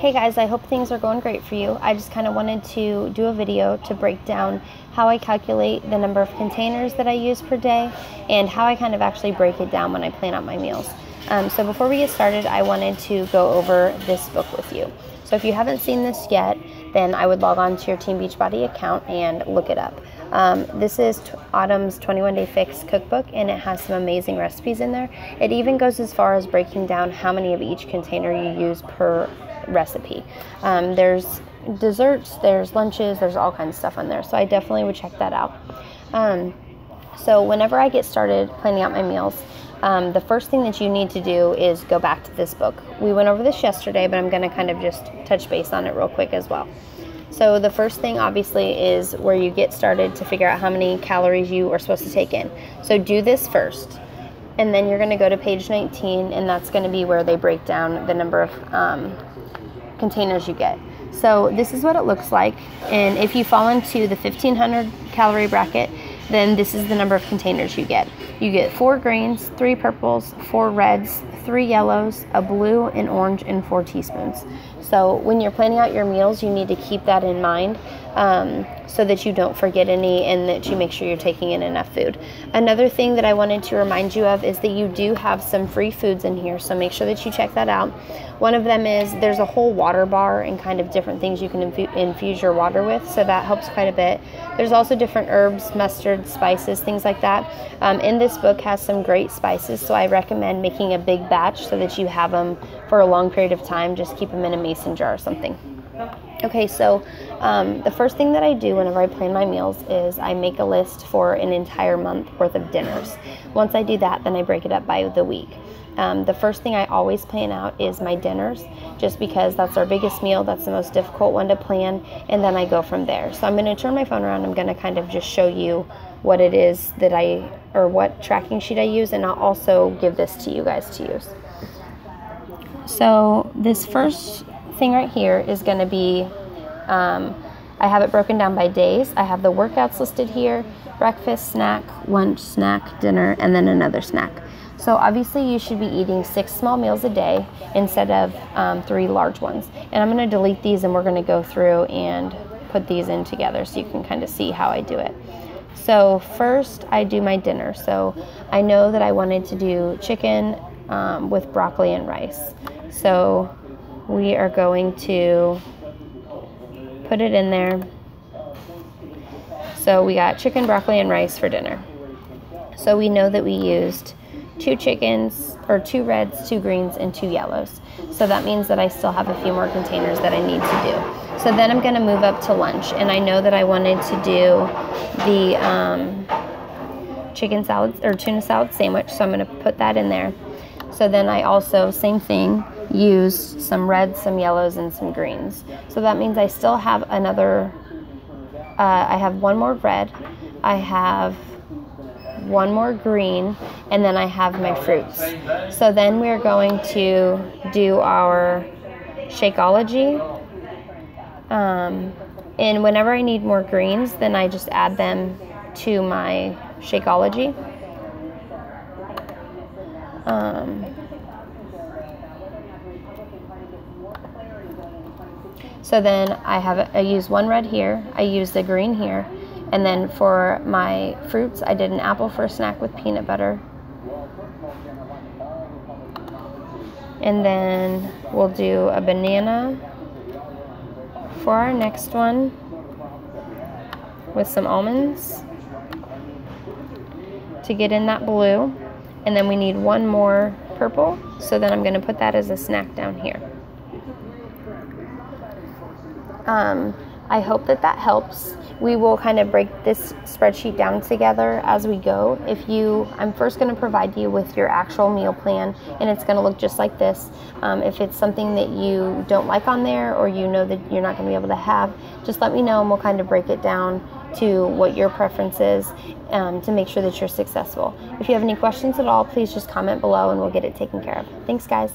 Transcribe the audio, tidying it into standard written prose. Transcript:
Hey guys, I hope things are going great for you. I just kind of wanted to do a video to break down how I calculate the number of containers that I use per day and how I kind of actually break it down when I plan out my meals. So before we get started, I wanted to go over this book with you. So if you haven't seen this yet, then I would log on to your Team Beachbody account and look it up. This is Autumn's 21 Day Fix cookbook, and it has some amazing recipes in there. It even goes as far as breaking down how many of each container you use per recipe. There's desserts, there's lunches, there's all kinds of stuff on there, so I definitely would check that out. So whenever I get started planning out my meals, the first thing that you need to do is go back to this book. We went over this yesterday, but I'm going to kind of just touch base on it real quick as well. So the first thing obviously is where you get started to figure out how many calories you are supposed to take in. So do this first, and then you're going to go to page 19, and that's going to be where they break down the number of containers you get. So this is what it looks like, and if you fall into the 1500 calorie bracket, then this is the number of containers you get. You get 4 greens, 3 purples, 4 reds, 3 yellows, a blue, an orange, and 4 teaspoons. So when you're planning out your meals, you need to keep that in mind so that you don't forget any and that you make sure you're taking in enough food. Another thing that I wanted to remind you of is that you do have some free foods in here, so make sure that you check that out. One of them is there's a whole water bar and kind of different things you can infuse your water with, so that helps quite a bit. There's also different herbs, mustard, spices, things like that. In this book has some great spices, so I recommend making a big batch so that you have them for a long period of time. Just keep them in a mason jar or something. Okay, so the first thing that I do whenever I plan my meals is I make a list for an entire month worth of dinners. Once I do that, then I break it up by the week. The first thing I always plan out is my dinners, just because that's our biggest meal, that's the most difficult one to plan, and then I go from there. So I'm going to turn my phone around, I'm going to kind of just show you what it is that what tracking sheet I use, and I'll also give this to you guys to use. So this first thing right here is going to be, I have it broken down by days. I have the workouts listed here: breakfast, snack, lunch, snack, dinner, and then another snack. So obviously you should be eating 6 small meals a day instead of 3 large ones. And I'm going to delete these, and we're going to go through and put these in together so you can kind of see how I do it. So first I do my dinner. So I know that I wanted to do chicken with broccoli and rice. So we are going to put it in there. So we got chicken, broccoli, and rice for dinner. So we know that we used 2 chickens, or 2 reds, 2 greens, and 2 yellows. So that means that I still have a few more containers that I need to do. So then I'm going to move up to lunch, and I know that I wanted to do the chicken salad or tuna salad sandwich, so I'm going to put that in there. So then I also, same thing, used some reds, some yellows, and some greens. So that means I still have another, I have 1 more red, I have 1 more green, and then I have my fruits. So then we're going to do our Shakeology. And whenever I need more greens, then I just add them to my Shakeology. So then I use 1 red here, I use the green here, and then for my fruits, I did an apple for a snack with peanut butter. And then we'll do a banana for our next one with some almonds to get in that blue. And then we need 1 more purple, so then I'm going to put that as a snack down here. I hope that helps. We will kind of break this spreadsheet down together as we go. I'm first going to provide you with your actual meal plan, and it's going to look just like this. If it's something that you don't like on there, or you know that you're not going to be able to have, just let me know, and we'll kind of break it down to what your preference is to make sure that you're successful. If you have any questions at all, please just comment below, and we'll get it taken care of. Thanks, guys.